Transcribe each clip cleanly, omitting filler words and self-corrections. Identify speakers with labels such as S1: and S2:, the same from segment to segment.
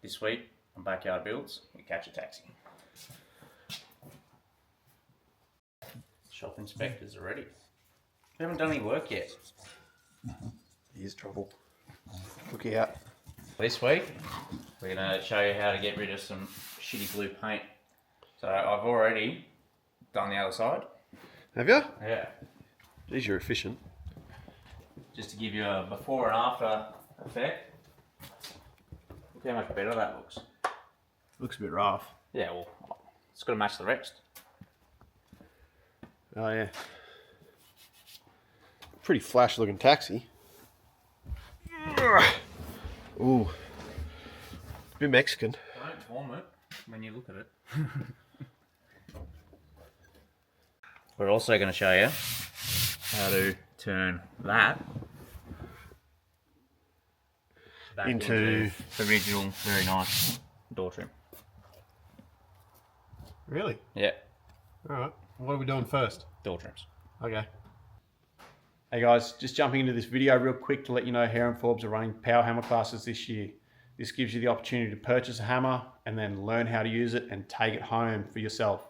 S1: This week on Backyard Builds, we catch a taxi. Shop inspectors are ready. We haven't done any work yet.
S2: Here's trouble. Look out.
S1: This week, we're going to show you how to get rid of some shitty blue paint. So I've already done the other side.
S2: Have you?
S1: Yeah.
S2: Geez, you're efficient.
S1: Just to give you a before and after effect. Look how much better that looks.
S2: Looks a bit rough.
S1: Yeah, well, it's got to match the rest.
S2: Oh yeah. Pretty flash looking taxi. Ooh. A bit Mexican.
S1: Don't form it when you look at it. We're also going to show you how to turn that back into the original, very nice door trim.
S2: Really?
S1: Yeah,
S2: Alright. What are we doing first?
S1: door trims.
S2: Okay. Hey guys, just jumping into this video real quick to let you know Hare & Forbes are running power hammer classes this year. This gives you the opportunity to purchase a hammer and then learn how to use it and take it home for yourself.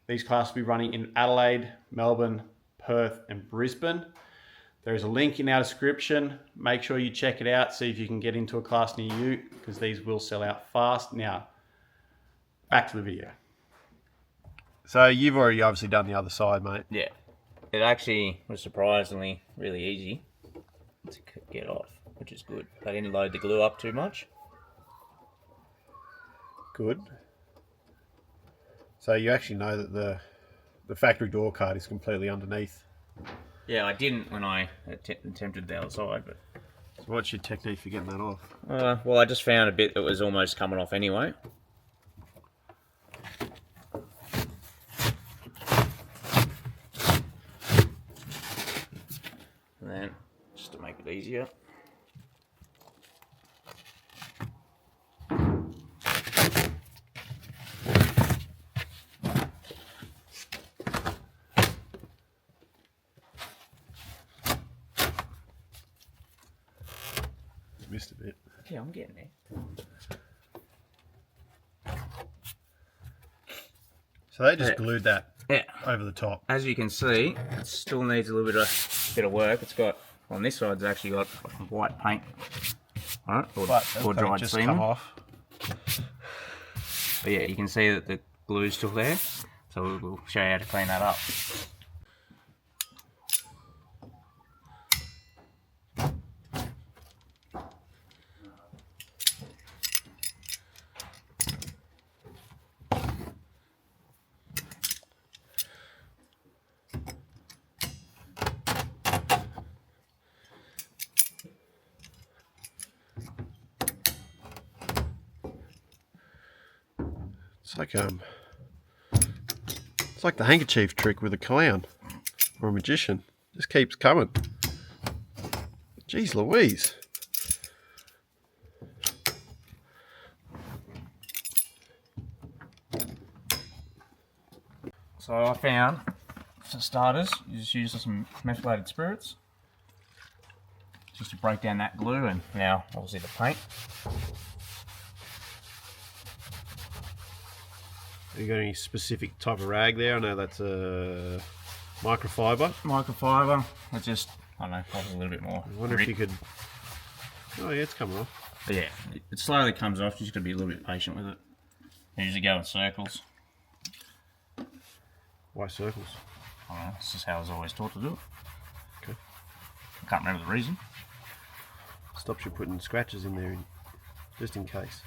S2: These classes will be running in Adelaide, Melbourne, Perth and Brisbane. There's a link in our description. Make sure you check it out, see if you can get into a class near you, because these will sell out fast. Now, back to the video. So you've already obviously done the other side, mate.
S1: Yeah, it actually was surprisingly really easy to get off, which is good. I didn't load the glue up too much.
S2: Good. So you actually know that the factory door card is completely underneath.
S1: Yeah, I didn't when I attempted the other side, but...
S2: So what's your technique for getting that off?
S1: Well, I just found a bit that was almost coming off anyway. And then, just to make it easier.
S2: Missed a bit.
S1: Yeah, I'm getting there.
S2: So they just glued that
S1: Yeah.
S2: over the top.
S1: As you can see, it still needs a little bit of work. It's got, on this side, it's actually got white paint on it, or dried
S2: just
S1: semen.
S2: come off.
S1: But yeah, you can see that the glue's still there, so we'll show you how to clean that up.
S2: It's like the handkerchief trick with a clown or a magician. Just keeps coming. Jeez Louise.
S1: So I found, for starters, you just use some methylated spirits just to break down that glue, and now obviously the paint.
S2: Have you got any specific type of rag there? I know that's a microfiber.
S1: Microfiber, it's just, I don't know, probably a little bit more.
S2: I wonder if you could... Oh yeah, it's coming off.
S1: But yeah, it slowly comes off, you just got to be a little bit patient with it. I usually go in circles.
S2: Why circles?
S1: I don't know, this is how I was always taught to do it.
S2: Okay.
S1: I can't remember the reason.
S2: Stops you putting scratches in there, just in case.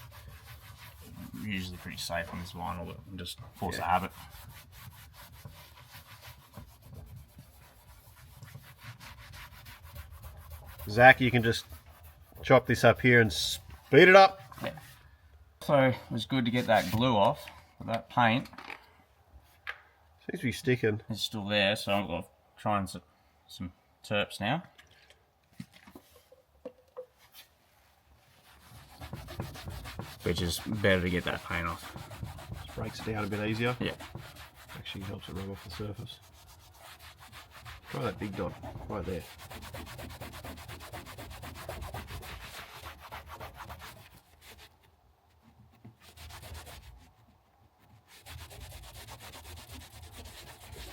S1: Usually pretty safe on this vinyl, but I'm just force a habit.
S2: Zach, you can just chop this up here and speed it up.
S1: Yeah. So it was good to get that glue off, but that paint
S2: Seems to be sticking.
S1: is still there, so I'm going to try and some terps now. Which is better to get that paint off.
S2: Just breaks it down a bit easier.
S1: Yeah.
S2: Actually helps it rub off the surface. Try that big dot right there.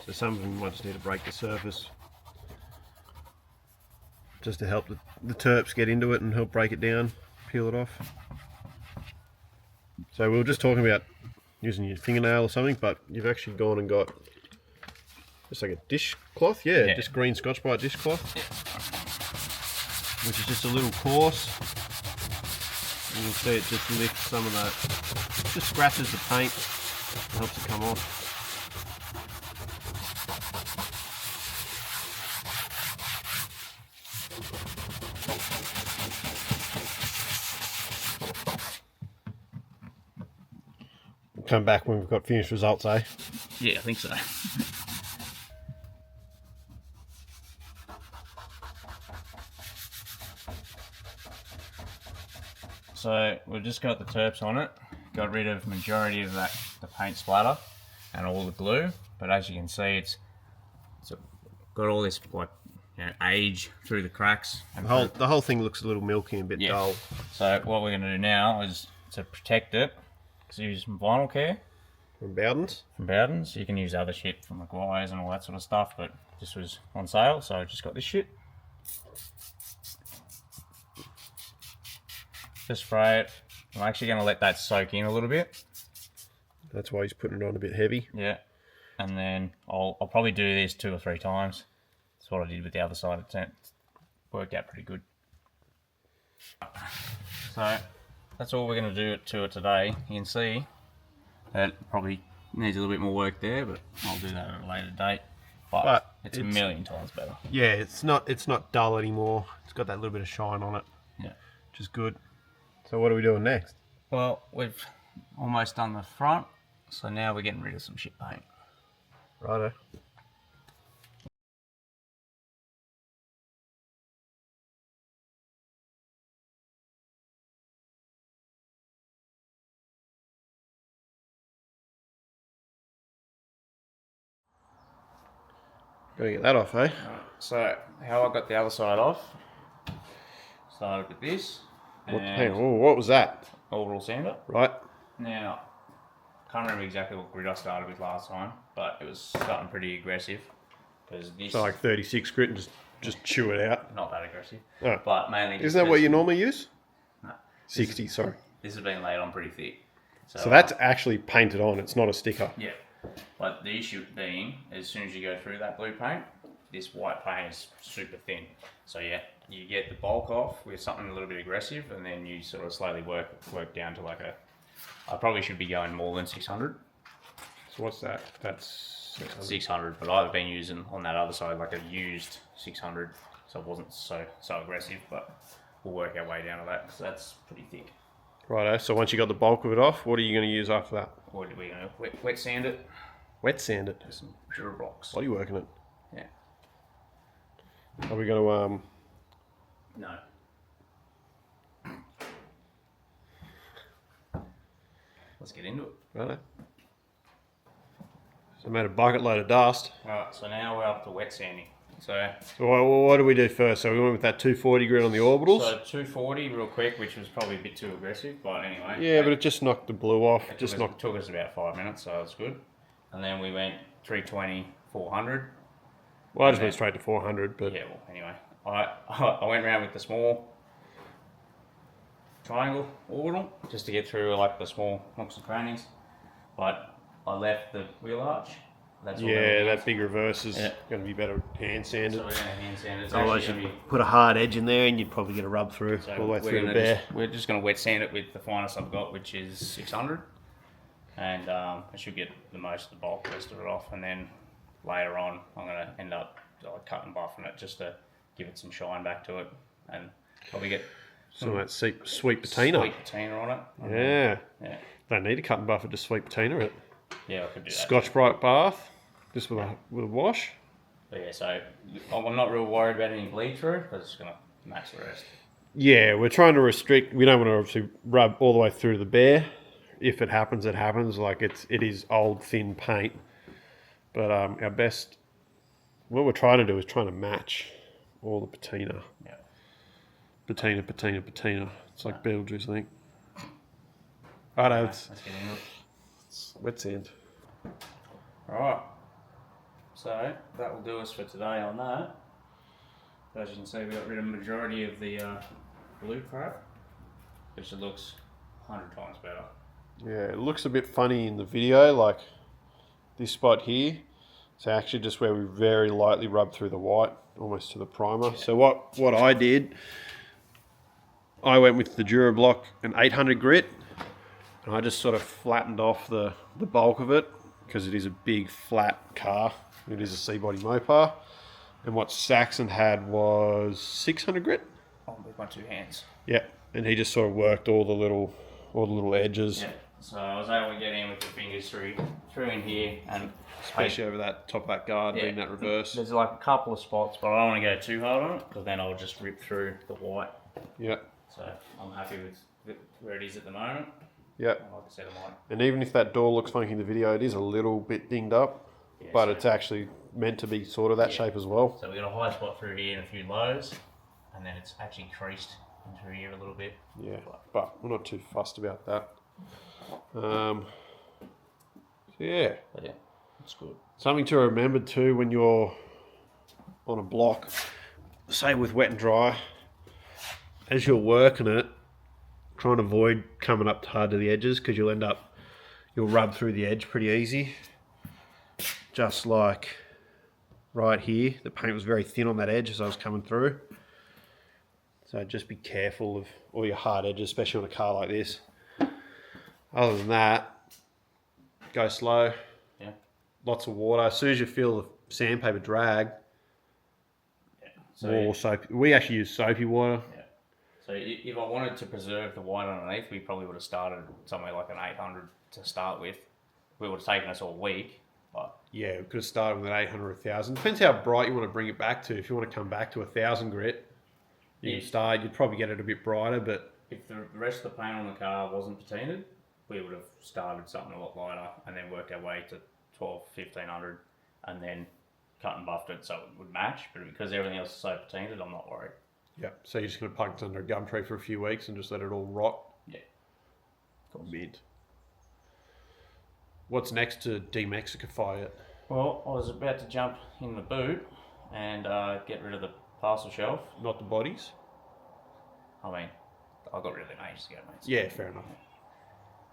S3: So some of them might just need to break the surface, just to help the terps get into it and help break it down, peel it off. So we were just talking about using your fingernail or something, but you've actually gone and got just like a dishcloth, yeah, just green Scotch-Brite dishcloth, which is just a little coarse. You can see it just lifts some of that, just scratches the paint, helps it come off. We'll come back when we've got finished results, eh?
S1: Yeah, I think so. So we've just got the terps on it, got rid of majority of the paint splatter and all the glue, but as you can see it's got all this like, you know, age through the cracks. And
S3: The whole thing looks a little milky and a bit dull.
S1: So what we're going to do now is to protect it, is use some vinyl care.
S3: From Bowden's?
S1: From Bowden's. You can use other shit from McGuire's and all that sort of stuff, but this was on sale, so I just got this shit. Just spray it. I'm actually going to let that soak in a little bit.
S3: That's why he's putting it on a bit heavy.
S1: Yeah. And then I'll probably do this 2 or 3 times. That's what I did with the other side. It worked out pretty good. So that's all we're going to do to it today. You can see that probably needs a little bit more work there, but I'll do that at a later date. But it's a million times better.
S3: Yeah, it's not dull anymore. It's got that little bit of shine on it.
S1: Yeah.
S3: Which is good. So what are we doing next?
S1: Well, we've almost done the front, so now we're getting rid of some shit paint.
S3: Righto. Gotta get that off, eh?
S1: So how I got the other side off, started with this.
S3: Hang on, what was that?
S1: Orbital sander.
S3: Right.
S1: Now, can't remember exactly what grid I started with last time, but it was something pretty aggressive. Because this
S3: So like 36 grit and just chew it out.
S1: not that aggressive,
S3: Oh.
S1: but mainly.
S3: Isn't that what you normally use?
S1: No.
S3: 60, sorry.
S1: This has been laid on pretty thick.
S3: So that's actually painted on, it's not a sticker.
S1: Yeah. But the issue being, as soon as you go through that blue paint, this white paint is super thin. So yeah, you get the bulk off with something a little bit aggressive, and then you sort of slowly work down to like I probably should be going more than 600.
S3: So what's that? That's
S1: 600, but I've been using on that other side like a used 600, so it wasn't so aggressive, but we'll work our way down to that because that's pretty thick.
S3: Righto, so once you got the bulk of it off, what are you going to use after that?
S1: Or are we going to wet sand it?
S3: Wet sand it?
S1: With some pure blocks.
S3: Body working it?
S1: Yeah.
S3: Are we going to,
S1: No. Let's get into it.
S3: righto. So I made a bucket load of dust.
S1: Alright, so now we're up to wet sanding. So
S3: What do we do first? So we went with that 240 grit on the orbitals?
S1: So 240 real quick, which was probably a bit too aggressive, but anyway.
S3: Yeah, but it just knocked the blue off.
S1: It took us about 5 minutes, so that's good. And then we went 320, 400.
S3: Well, I just went straight to 400, but
S1: Yeah, well, anyway. I went around with the small triangle orbital just to get through like the small nooks and crannies. But I left the wheel arch. That's all
S3: yeah, that big reverse is
S1: Yeah.
S3: going to be better hand sanded.
S1: So we're going to hand sand it. It's
S3: Otherwise,
S1: actually
S3: you'd
S1: gonna be-
S3: put a hard edge in there and you'd probably get a rub through
S1: So
S3: all the way through the
S1: we're
S3: bare.
S1: we're just going to wet sand it with the finest I've got, which is 600. And I should get the most of the bulk, rest of it off. And then later on, I'm going to end up cut and buffing it just to give it some shine back to it. And probably get
S3: Some of that sweet patina.
S1: sweet patina on it.
S3: Yeah.
S1: Yeah.
S3: Don't need a cut and buff it, just sweet patina it.
S1: Yeah, I could do that.
S3: Scotch-Brite bath, just with a wash.
S1: But yeah, so I'm not real worried about any bleed through because it's going to match the rest.
S3: Yeah, we're trying to restrict. We don't want to obviously rub all the way through the bare. If it happens, it happens. Like it is old thin paint. But our best, what we're trying to do is trying to match all the patina.
S1: Yeah.
S3: Patina. It's like Beetlejuice, I think. Righto,
S1: Let's get into it.
S3: it's wet sand.
S1: Alright. So that will do us for today on that. As you can see, we got rid of the majority of the blue crap, which it looks 100 times better.
S3: Yeah, it looks a bit funny in the video, like this spot here. It's actually just where we very lightly rub through the white, almost to the primer. So what I did, I went with the Durablock an 800 grit, and I just sort of flattened off the bulk of it, because it is a big flat car. It is a C-body Mopar. And what Saxon had was 600 grit.
S1: Oh, with my two hands.
S3: Yeah, and he just sort of worked all the little edges.
S1: Yeah. So I was able to get in with the fingers through in here, and
S3: Especially over that top of that guard, being that reverse.
S1: There's like a couple of spots, but I don't want to go too hard on it, because then I'll just rip through the white.
S3: Yeah.
S1: So I'm happy with where it is at the moment.
S3: Yeah.
S1: Like I said, I might.
S3: And even if that door looks funky in the video, it is a little bit dinged up,
S1: Yeah,
S3: but
S1: so
S3: it's actually meant to be sort of that shape as well.
S1: So we got a high spot through here and a few lows, and then it's actually creased into here a little bit.
S3: Yeah, but we're not too fussed about that. Yeah.
S1: But yeah, it's good.
S3: Something to remember too when you're on a block, say with wet and dry, as you're working it, try and avoid coming up hard to the edges, because you'll rub through the edge pretty easy. Just like right here, the paint was very thin on that edge as I was coming through. So just be careful of all your hard edges, especially on a car like this. Other than that, go slow.
S1: Yeah.
S3: Lots of water. As soon as you feel the sandpaper drag,
S1: So
S3: more soapy. We actually use soapy water.
S1: yeah. So if I wanted to preserve the white underneath, we probably would have started somewhere like an 800 to start with. We would have taken us all week, but
S3: Yeah, we could have started with an 800 or 1,000. Depends how bright you want to bring it back to. If you want to come back to 1,000 grit, you can start. You'd probably get it a bit brighter, but
S1: if the rest of the paint on the car wasn't patinaed, we would have started something a lot lighter and then worked our way to 12, 1,500 and then cut and buffed it so it would match. But because everything else is so patinaed, I'm not worried.
S3: yeah. So you're just going to plug it under a gum tree for a few weeks and just let it all rot.
S1: Yeah.
S3: Mint. What's next to demexicify it?
S1: Well, I was about to jump in the boot and get rid of the parcel shelf.
S3: Not the bodies?
S1: I mean, I got rid of them ages ago, mate.
S3: Yeah, fair enough.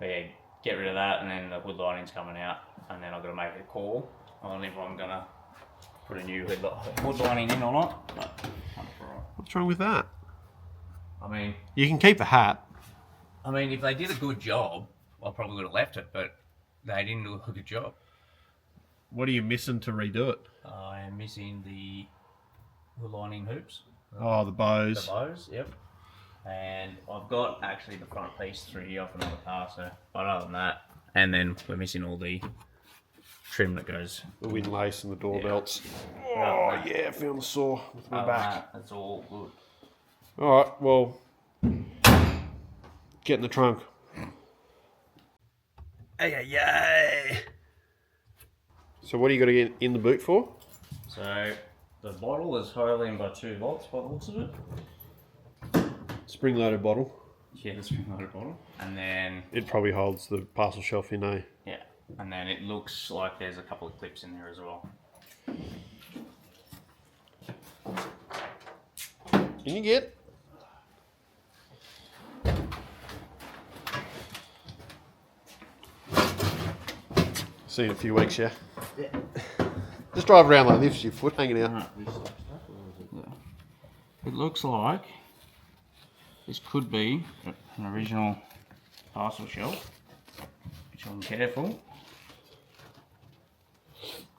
S1: But yeah, get rid of that, and then the wood lining's coming out, and then I've got to make a call on if I'm gonna put a new wood lining in or not. But I'm alright.
S3: What's wrong with that?
S1: I mean,
S3: You can keep the hat.
S1: if they did a good job, I probably would have left it, but they didn't do a good job.
S3: What are you missing to redo it?
S1: I am missing the wood lining hoops.
S3: Oh, the bows.
S1: The bows, yep. And I've got actually the front piece through here off another car, so but other than that, and then we're missing all the trim that goes.
S3: The windlace and the door
S1: Yeah.
S3: belts.
S1: Oh,
S3: Oh, yeah, found the saw with my back.
S1: That's all good.
S3: Alright, well, get in the trunk. Hey. So what are you got to get in the boot for?
S1: So the bottle is holding by 2 volts by the looks of it.
S3: Spring-loaded bottle.
S1: Yeah, the spring-loaded bottle. And then,
S3: It probably holds the parcel shelf in, eh?
S1: yeah, and then it looks like there's a couple of clips in there as well.
S3: Can you get? See you in a few weeks, yeah?
S1: Yeah.
S3: Just drive around like this, your foot hanging out.
S1: It looks like this could be an original parcel shelf, which I'm careful.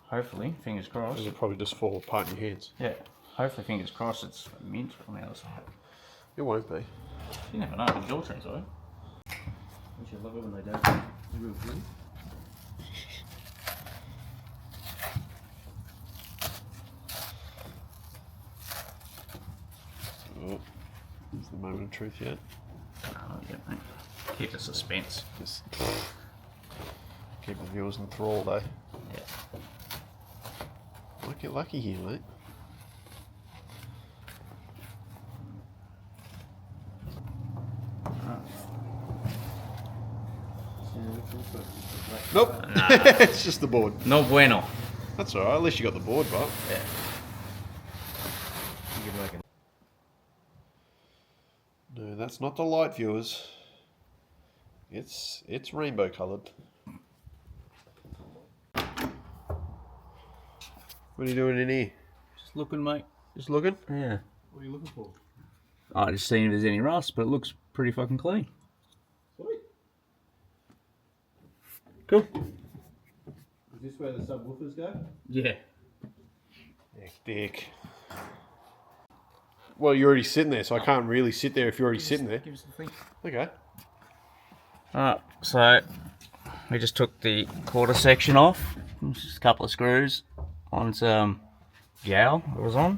S1: Hopefully, fingers crossed.
S3: It'll probably just fall apart in your hands.
S1: Yeah, hopefully, fingers crossed, it's mint on the other side.
S3: It won't be.
S1: You never know, with door trees, though. Which I love it when they don't. They're real good.
S3: Oh, it's the moment of truth yet.
S1: Oh, yeah, mate. Keep the suspense.
S3: Just keep the viewers enthralled, eh?
S1: Yeah.
S3: Might get lucky here, mate. Nope.
S1: Nah.
S3: It's just the board.
S1: No bueno.
S3: That's alright, at least you got the board, but.
S1: Yeah. You can make it.
S3: No, that's not the light, viewers. It's rainbow coloured. What are you doing in here?
S1: Just looking, mate.
S3: Just looking?
S1: Yeah.
S3: What are you looking for?
S1: I just seeing if there's any rust, but it looks pretty fucking clean.
S3: Sweet.
S1: Cool.
S2: Is this where the subwoofers go?
S1: Yeah.
S3: Dick. Well, you're already sitting there, so I can't really sit there if you're already sitting there.
S1: Give us the thing.
S3: Okay.
S1: Alright, so we just took the quarter section off. Just a couple of screws on some gal that was on.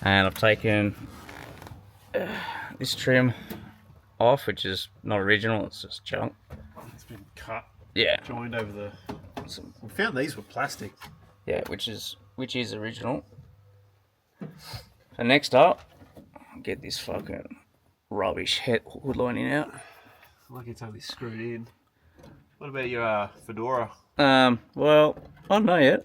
S1: And I've taken this trim off, which is not original, it's just junk.
S3: It's been cut,
S1: Yeah.
S3: joined over the... We found these were plastic.
S1: Yeah, which is original. So next up, get this fucking rubbish hood lining out.
S3: Like it's only screwed in. What about your fedora?
S1: Well, I don't know yet.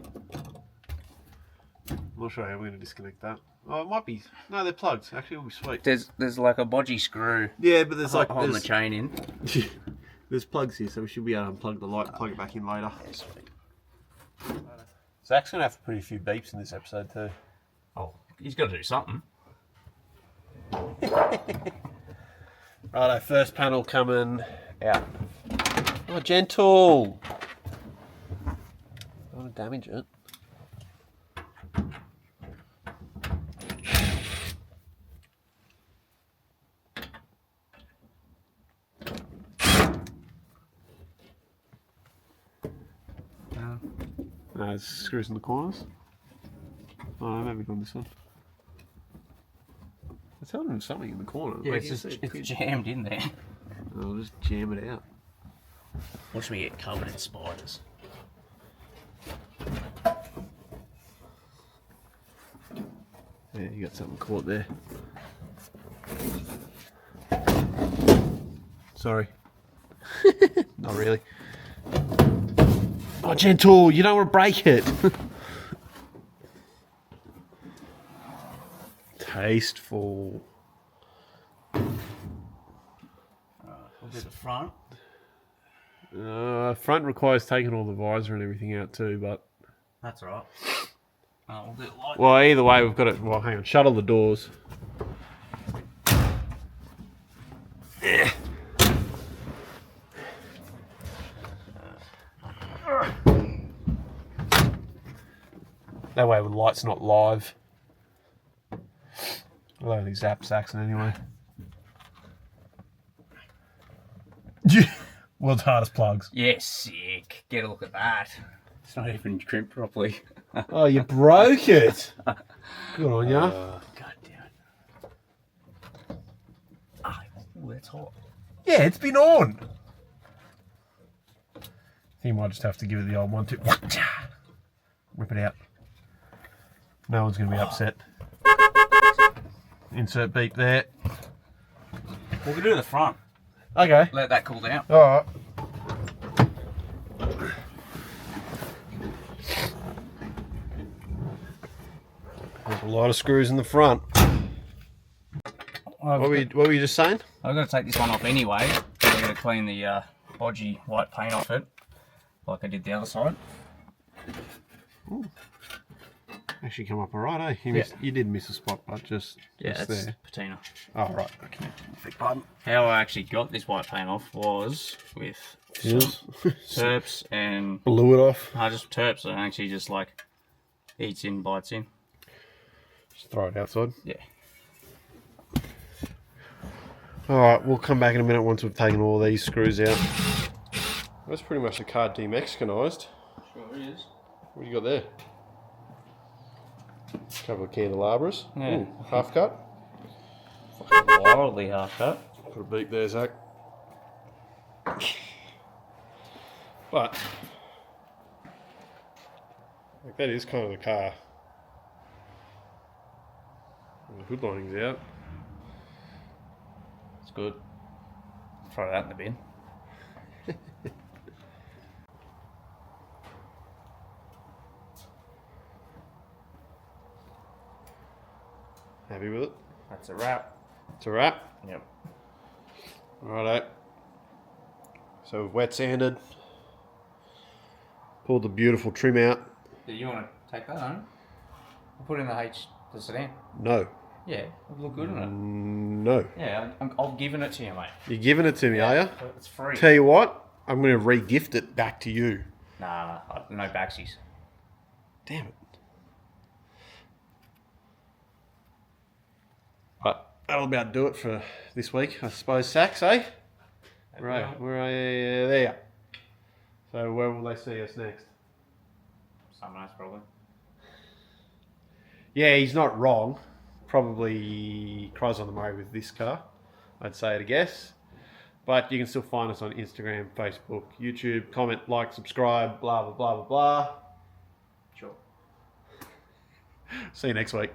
S3: I'm not sure how we're going to disconnect that. Oh, it might be... No, they're plugs. Actually, it'll be sweet.
S1: There's like a bodgy screw
S3: Yeah, but there's like...
S1: holding the chain in.
S3: There's plugs here, so we should be able to unplug the light and plug it back in later. Zach's going to have to put a few beeps in this episode too.
S1: Oh, he's got to do something.
S3: Righto, first panel coming out. Oh, gentle! Don't want to damage it. No, there's screws in the corners. Oh, no, maybe on this one. It's holding something in the corner.
S1: Yeah,
S3: Like
S1: it's
S3: you
S1: just
S3: said,
S1: it's jammed in there.
S3: I'll just jam it out.
S1: Watch me get covered in spiders.
S3: Yeah, you got something caught there. Sorry. Not really. Oh, gentle! You don't want to break it. Tasteful.
S1: We'll do the front.
S3: Front requires taking all the visor and everything out too, but...
S1: That's right. We'll do it like
S3: Well, either way, we've got it... Well, hang on. Shut all the doors. That way the light's not live. I'll only zap Saxon anyway. World's hardest plugs.
S1: Yeah, sick. Get a look at that. It's not even crimped properly.
S3: Oh, you broke it. Good on ya.
S1: God damn it. Ah, ooh, that's hot.
S3: Yeah, it's been on. You might just have to give it the old 1-2. Whip it out. No one's going to be upset. Insert beep there.
S1: We'll do the front.
S3: Okay.
S1: Let that cool down.
S3: Alright. There's a lot of screws in the front. What were you just saying?
S1: I've got to take this one off anyway. I'm going to clean the bodgy white paint off it, like I did the other side.
S3: Ooh. Actually come up alright, eh? You did miss a spot, but just
S1: That's
S3: there.
S1: patina.
S3: Oh, right. Okay. Beg pardon.
S1: How I actually got this white paint off was with terps and...
S3: Blew it off.
S1: No, just terps, and actually just like eats in, bites in.
S3: Just throw it outside.
S1: Yeah.
S3: Alright, we'll come back in a minute once we've taken all these screws out. That's pretty much the car de-Mexicanized.
S1: Sure is.
S3: What do you got there? A couple of candelabras.
S1: Yeah.
S3: Ooh, half cut.
S1: Wildly half cut.
S3: Put a beep there, Zach. But like that is kind of the car. The hood lining's out.
S1: It's good. Throw that in the bin.
S3: Happy with it?
S1: That's a wrap.
S3: It's a wrap.
S1: Yep.
S3: Righto. So we've wet sanded. Pulled the beautiful trim out.
S1: Do you want to take that on? I'll put it in the sedan.
S3: No.
S1: Yeah, it'll look good, wouldn't
S3: No.
S1: it? Yeah, I'm giving it to you, mate.
S3: You're giving it to me, are you?
S1: It's free.
S3: Tell you what, I'm going to re-gift it back to you.
S1: Nah, no backsies.
S3: Damn it. But that'll about do it for this week, I suppose, Sax, eh? Right, where are you? There you are. So where will they see us next?
S1: Somewhere else, probably.
S3: Yeah, he's not wrong. Probably Chrysler on the Murray with this car, I'd say at a guess. But you can still find us on Instagram, Facebook, YouTube. Comment, like, subscribe, blah, blah, blah, blah, blah.
S1: Sure.
S3: See you next week.